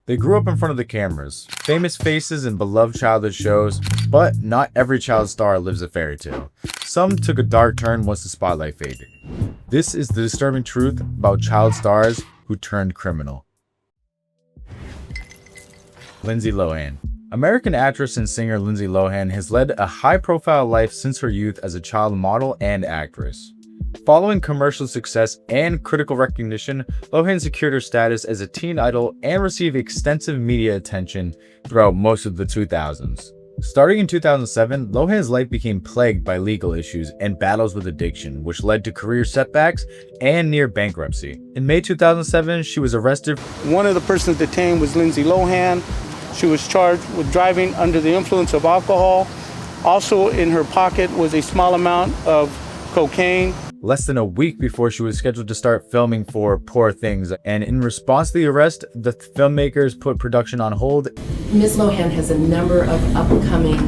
They grew up in front of the cameras, famous faces in beloved childhood shows, but not every child star lives a fairy tale. Some took a dark turn once the spotlight faded. This is the disturbing truth about child stars who turned criminal. Lindsay Lohan. American actress and singer Lindsay Lohan has led a high-profile life since her youth as a child model and actress. Following commercial success and critical recognition, Lohan secured her status as a teen idol and received extensive media attention throughout most of the 2000s. Starting in 2007, Lohan's life became plagued by legal issues and battles with addiction, which led to career setbacks and near bankruptcy. In May 2007, she was arrested. One of the persons detained was Lindsay Lohan. She was charged with driving under the influence of alcohol. Also in her pocket was a small amount of cocaine. Less than a week before she was scheduled to start filming for Poor Things, and in response to the arrest, the filmmakers put production on hold. Ms. Lohan has a number of upcoming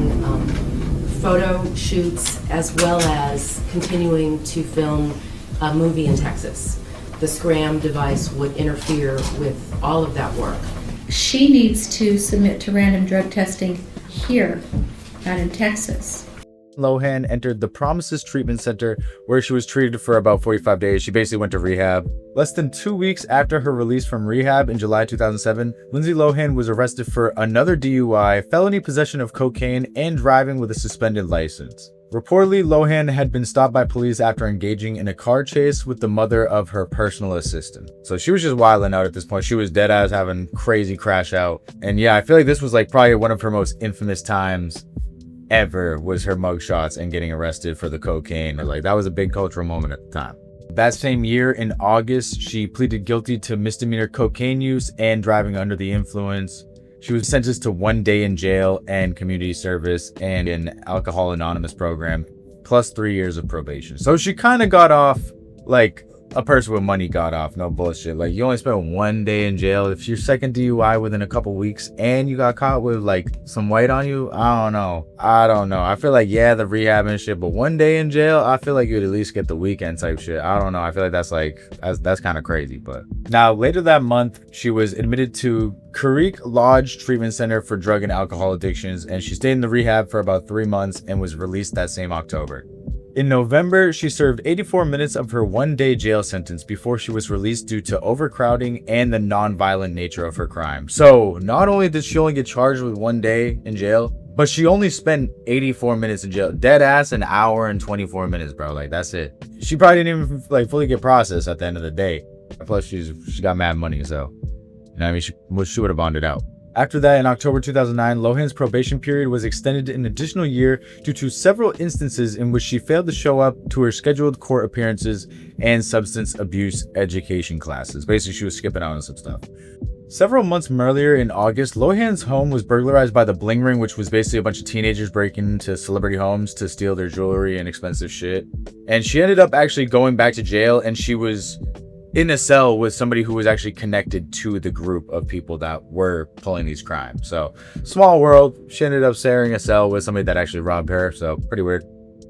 photo shoots, as well as continuing to film a movie in Texas. The SCRAM device would interfere with all of that work. She needs to submit to random drug testing here, not in Texas. Lohan entered the Promises Treatment Center, where she was treated for about 45 days. She basically went to rehab. Less than 2 weeks after her release from rehab in July 2007, Lindsay Lohan was arrested for another DUI, felony possession of cocaine, and driving with a suspended license. Reportedly, Lohan had been stopped by police after engaging in a car chase with the mother of her personal assistant. So she was just wilding out at this point. She was dead ass having crazy crash out. And yeah, I feel like this was like probably one of her most infamous times ever, was her mugshots and getting arrested for the cocaine. Like, that was a big cultural moment at the time. That same year, in August, she pleaded guilty to misdemeanor cocaine use and driving under the influence. She was sentenced to 1 day in jail and community service and an Alcohol Anonymous program, plus 3 years of probation. So she kind of got off like a person with money got off, no bullshit. Like, you only spent 1 day in jail. If your second DUI within a couple weeks and you got caught with like some white on you, I don't know. I feel like, yeah, the rehab and shit, but 1 day in jail, I feel like you'd at least get the weekend type shit. I don't know. I feel like that's kind of crazy. But now later that month, she was admitted to Creek Lodge Treatment Center for drug and alcohol addictions, and she stayed in the rehab for about 3 months and was released that same October. In November, she served 84 minutes of her 1 day jail sentence before she was released due to overcrowding and the non-violent nature of her crime. So not only did she only get charged with 1 day in jail, but she only spent 84 minutes in jail. Dead ass an hour and 24 minutes, bro. Like, that's it. She probably didn't even like fully get processed at the end of the day. Plus she got mad money, so you know what I mean, she would have bonded out. After that, in October 2009, Lohan's probation period was extended an additional year due to several instances in which she failed to show up to her scheduled court appearances and substance abuse education classes. Basically, she was skipping out on some stuff. Several months earlier, in August, Lohan's home was burglarized by the Bling Ring, which was basically a bunch of teenagers breaking into celebrity homes to steal their jewelry and expensive shit. And she ended up actually going back to jail, and she was in a cell with somebody who was actually connected to the group of people that were pulling these crimes. So, small world. She ended up sharing a cell with somebody that actually robbed her. So, pretty weird.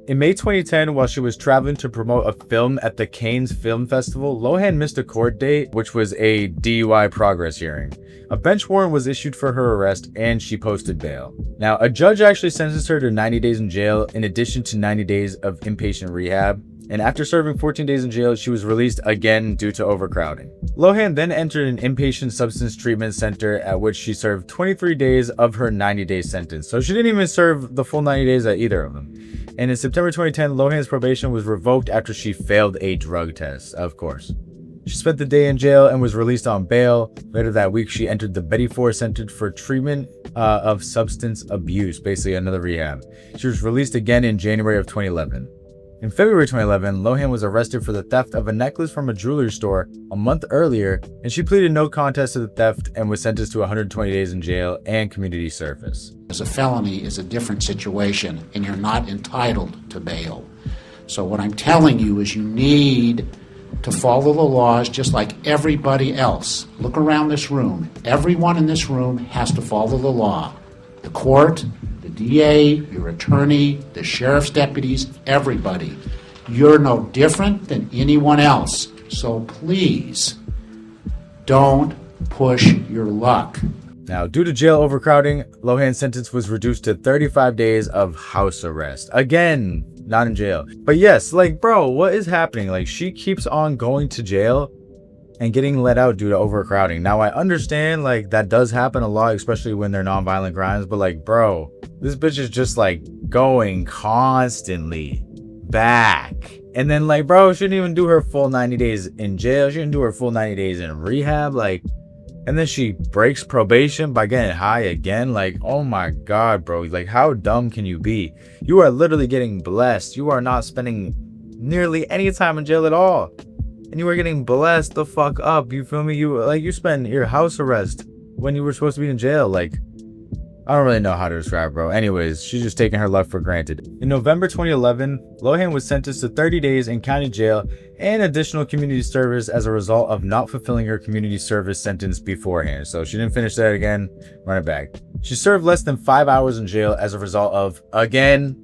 In May 2010, while she was traveling to promote a film at the Cannes Film Festival, Lohan missed a court date, which was a DUI progress hearing. A bench warrant was issued for her arrest, and she posted bail. Now, a judge actually sentenced her to 90 days in jail, in addition to 90 days of inpatient rehab. And after serving 14 days in jail, she was released again due to overcrowding. Lohan then entered an inpatient substance treatment center, at which she served 23 days of her 90-day sentence. So she didn't even serve the full 90 days at either of them. And in September 2010, Lohan's probation was revoked after she failed a drug test, of course. She spent the day in jail and was released on bail. Later that week, she entered the Betty Ford Center for Treatment of Substance Abuse, basically another rehab. She was released again in January of 2011. In February 2011, Lohan was arrested for the theft of a necklace from a jewelry store a month earlier, and she pleaded no contest to the theft and was sentenced to 120 days in jail and community service. As a felony is a different situation, and you're not entitled to bail. So what I'm telling you is you need to follow the laws just like everybody else. Look around this room. Everyone in this room has to follow the law. The court, the DA, your attorney, the sheriff's deputies, everybody. You're no different than anyone else. So please, don't push your luck. Now, due to jail overcrowding, Lohan's sentence was reduced to 35 days of house arrest. Again, not in jail. But yes, like, bro, what is happening? Like, she keeps on going to jail and getting let out due to overcrowding. Now, I understand, like, that does happen a lot, especially when they're nonviolent crimes. But, like, bro, this bitch is just, like, going constantly back. And then, like, bro, she didn't even do her full 90 days in jail. She didn't do her full 90 days in rehab. Like, and then she breaks probation by getting high again. Like, oh my God, bro. Like, how dumb can you be? You are literally getting blessed. You are not spending nearly any time in jail at all. And you are getting blessed the fuck up. You feel me? You spend your house arrest when you were supposed to be in jail. Like, I don't really know how to describe, bro. Anyways, she's just taking her luck for granted. In November 2011, Lohan was sentenced to 30 days in county jail and additional community service as a result of not fulfilling her community service sentence beforehand. So she didn't finish that again, run it back. She served less than 5 hours in jail as a result of, again,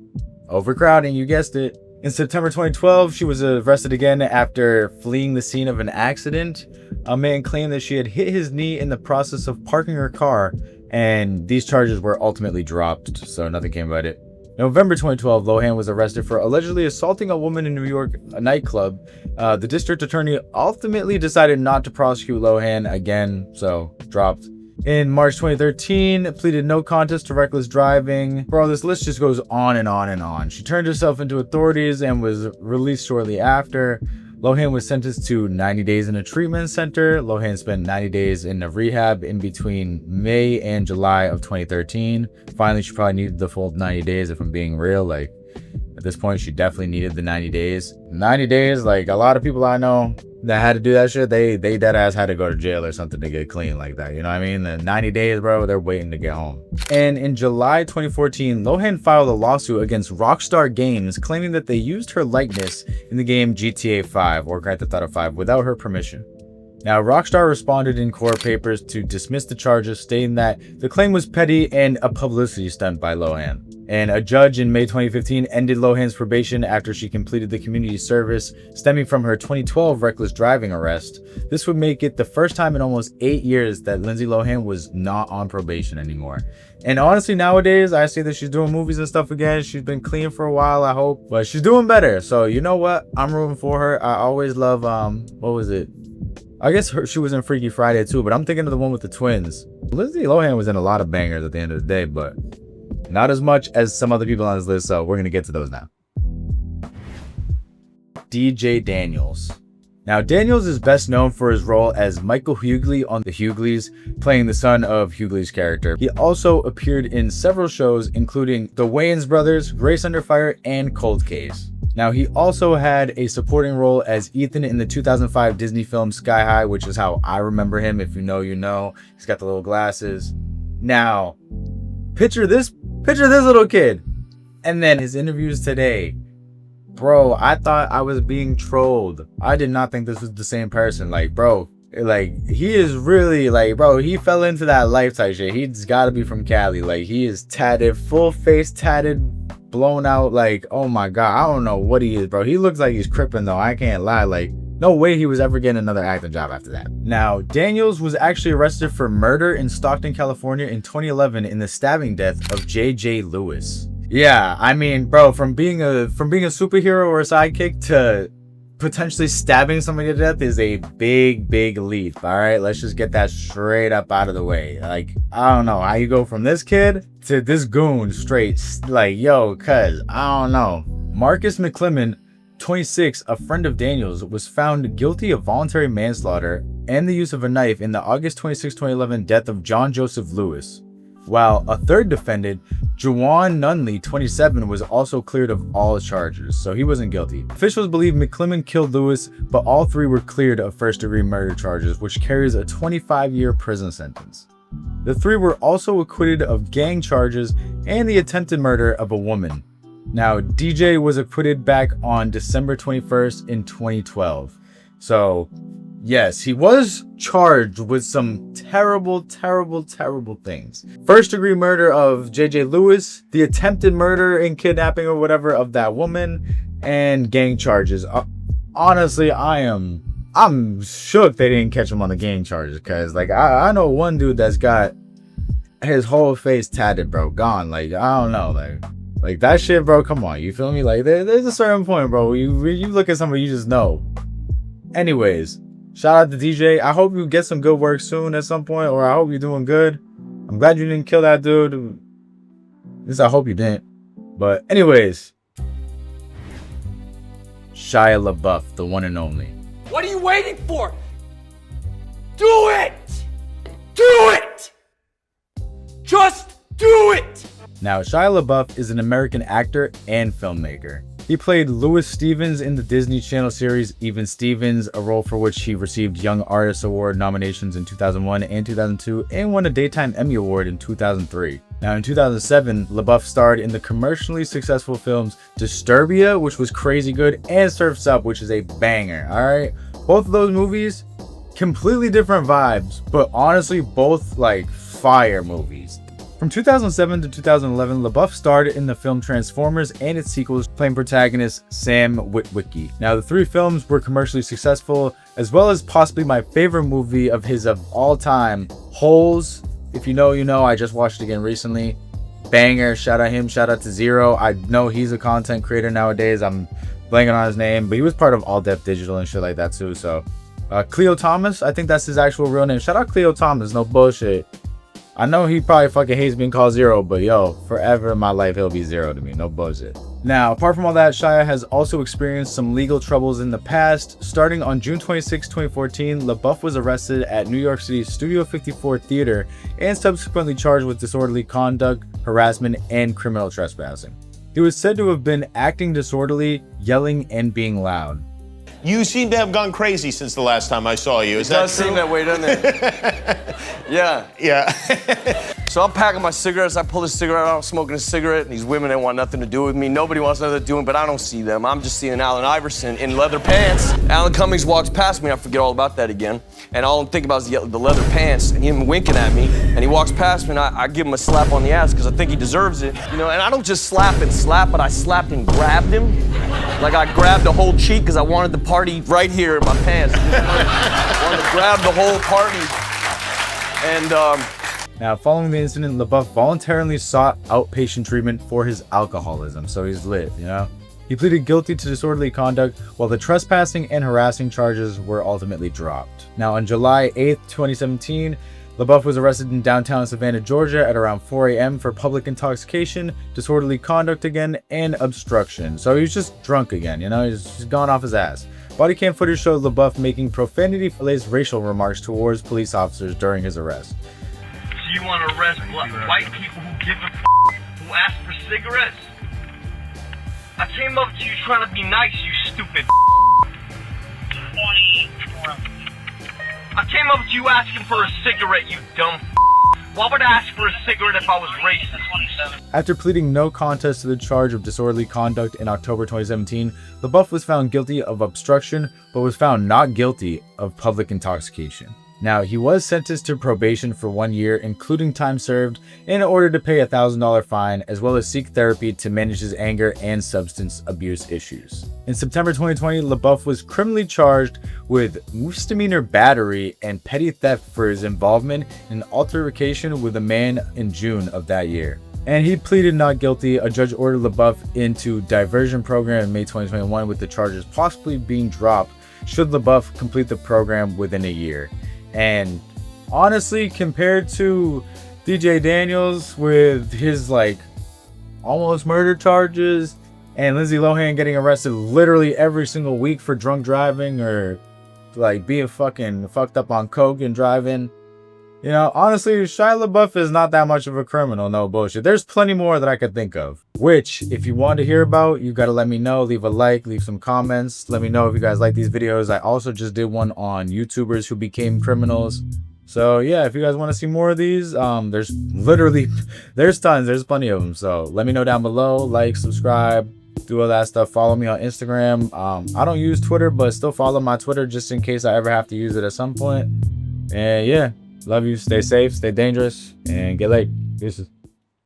overcrowding, you guessed it. In September 2012, she was arrested again after fleeing the scene of an accident. A man claimed that she had hit his knee in the process of parking her car, and these charges were ultimately dropped, so nothing came about it. November 2012, Lohan was arrested for allegedly assaulting a woman in New York, a nightclub. The district attorney ultimately decided not to prosecute Lohan again, so dropped. In March 2013, pleaded no contest to reckless driving. Bro, this list just goes on and on and on. She turned herself into authorities and was released shortly after. Lohan was sentenced to 90 days in a treatment center. Lohan spent 90 days in a rehab in between May and July of 2013. Finally, she probably needed the full 90 days, if I'm being real. Like, at this point, she definitely needed the 90 days. 90 days, like, a lot of people I know that had to do that shit, they dead ass had to go to jail or something to get clean like that. You know what I mean? The 90 days, bro, they're waiting to get home. And in July 2014, Lohan filed a lawsuit against Rockstar Games claiming that they used her likeness in the game GTA 5 or Grand Theft Auto 5 without her permission. Now, Rockstar responded in court papers to dismiss the charges, stating that the claim was petty and a publicity stunt by Lohan. And a judge in May 2015 ended Lohan's probation after she completed the community service stemming from her 2012 reckless driving arrest. This would make it the first time in almost 8 years that Lindsay Lohan was not on probation anymore. And honestly, nowadays, I see that she's doing movies and stuff again. She's been clean for a while, I hope, but she's doing better. So you know what? I'm rooting for her. I always love, what was it? I guess she was in Freaky Friday too, but I'm thinking of the one with the twins. Lindsay Lohan was in a lot of bangers at the end of the day, but not as much as some other people on this list, so we're going to get to those now. DJ Daniels. Now, Daniels is best known for his role as Michael Hughley on The Hughleys, playing the son of Hughley's character. He also appeared in several shows, including The Wayans Brothers, Grace Under Fire, and Cold Case. Now, he also had a supporting role as Ethan in the 2005 Disney film Sky High, which is how I remember him. If you know, you know. He's got the little glasses. Now, picture this little kid. And then his interviews today. Bro, I thought I was being trolled. I did not think this was the same person. Like, bro, like, he is really, like, bro, he fell into that life type shit. He's got to be from Cali. Like, he is tatted, full face tatted, blown out. Like, oh my God, I don't know what he is, bro. He looks like he's crippin' though. I can't lie. Like, no way he was ever getting another acting job after that. Now, Daniels was actually arrested for murder in Stockton, California in 2011 in the stabbing death of J.J. Lewis. Yeah, I mean, bro, from being a superhero or a sidekick to potentially stabbing somebody to death is a big leap. All right, let's just get that straight up out of the way. Like, I don't know how you go from this kid to this goon straight. Like, yo, cuz I don't know. Marcus McClellan, 26, a friend of Daniels, was found guilty of voluntary manslaughter and the use of a knife in the August 26, 2011 death of John Joseph Lewis, while a third defendant, Juwan Nunley, 27, was also cleared of all charges, so he wasn't guilty. Officials believe McClellan killed Lewis, but all three were cleared of first-degree murder charges, which carries a 25-year prison sentence. The three were also acquitted of gang charges and the attempted murder of a woman. Now, DJ was acquitted back on December 21st in 2012. So, yes, he was charged with some terrible things. First degree murder of J.J. Lewis, the attempted murder and kidnapping or whatever of that woman, and gang charges. Honestly, I'm shook they didn't catch him on the gang charges, because like I know one dude that's got his whole face tatted, bro, gone. Like, I don't know, like that shit, bro. Come on, you feel me? Like, there's a certain point, bro. You look at somebody, you just know. Anyways, shout out to DJ. I hope you get some good work soon at some point, or I hope you're doing good. I'm glad you didn't kill that dude. At least I hope you didn't. But anyways, Shia LaBeouf, the one and only. What are you waiting for? Do it! Do it! Just do it! Now, Shia LaBeouf is an American actor and filmmaker. He played Louis Stevens in the Disney Channel series Even Stevens, a role for which he received Young Artist Award nominations in 2001 and 2002, and won a Daytime Emmy Award in 2003. Now, in 2007, LaBeouf starred in the commercially successful films Disturbia, which was crazy good, and Surf's Up, which is a banger, alright? Both of those movies, completely different vibes, but honestly, both like fire movies. From 2007 to 2011, LaBeouf starred in the film Transformers and its sequels, playing protagonist Sam Witwicky. Now, the three films were commercially successful, as well as possibly my favorite movie of his of all time, Holes. If you know, you know. I just watched it again recently. Banger. Shout out him. Shout out to Zero. I know he's a content creator nowadays. I'm blanking on his name, but he was part of All Def Digital and shit like that too. So, Cleo Thomas, I think that's his actual real name. Shout out Cleo Thomas. No bullshit. I know he probably fucking hates being called Zero, but yo, forever in my life, he'll be Zero to me. No bullshit. Now, apart from all that, Shia has also experienced some legal troubles in the past. Starting on June 26, 2014, LaBeouf was arrested at New York City's Studio 54 Theater and subsequently charged with disorderly conduct, harassment, and criminal trespassing. He was said to have been acting disorderly, yelling, and being loud. You seem to have gone crazy since the last time I saw you. Is that true? It does seem that way, doesn't it? Yeah. Yeah. So I'm packing my cigarettes. I pull the cigarette out, I'm smoking a cigarette, and these women, they want nothing to do with me. Nobody wants nothing to do with me, but I don't see them. I'm just seeing Allen Iverson in leather pants. Alan Cummings walks past me. I forget all about that again. And all I'm thinking about is the leather pants and him winking at me. And he walks past me, and I give him a slap on the ass because I think he deserves it. You know, and I don't just slap, but I slapped and grabbed him. Like I grabbed the whole cheek because I wanted the party right here in my pants. I wanted to grab the whole party. And Now, following the incident, LaBeouf voluntarily sought outpatient treatment for his alcoholism, so he's lit, you know? He pleaded guilty to disorderly conduct, while the trespassing and harassing charges were ultimately dropped. Now, on July 8th, 2017, LaBeouf was arrested in downtown Savannah, Georgia at around 4 a.m. for public intoxication, disorderly conduct again, and obstruction. So he was just drunk again, you know? He's gone off his ass. Body cam footage showed LaBeouf making profanity-laced racial remarks towards police officers during his arrest. You want to arrest white people who give a who ask for cigarettes? I came up to you trying to be nice, you stupid. I came up to you asking for a cigarette, you dumb. Why would I ask for a cigarette if I was racist? After pleading no contest to the charge of disorderly conduct in October 2017, LaBeouf was found guilty of obstruction, but was found not guilty of public intoxication. Now, he was sentenced to probation for 1 year, including time served, in order to pay a $1,000 fine, as well as seek therapy to manage his anger and substance abuse issues. In September 2020, LaBeouf was criminally charged with misdemeanor battery and petty theft for his involvement in an altercation with a man in June of that year. And he pleaded not guilty. A judge ordered LaBeouf into diversion program in May 2021, with the charges possibly being dropped should LaBeouf complete the program within a year. And honestly, compared to DJ Daniels with his like almost murder charges and Lindsay Lohan getting arrested literally every single week for drunk driving or like being fucking fucked up on coke and driving, you know, honestly, Shia LaBeouf is not that much of a criminal, no bullshit. There's plenty more that I could think of, which if you want to hear about, you got to let me know. Leave a like, leave some comments. Let me know if you guys like these videos. I also just did one on YouTubers who became criminals. So yeah, if you guys want to see more of these, there's tons, there's plenty of them. So let me know down below, like, subscribe, do all that stuff. Follow me on Instagram. I don't use Twitter, but still follow my Twitter just in case I ever have to use it at some point. And yeah. Love you. Stay safe, stay dangerous, and get laid. Peace.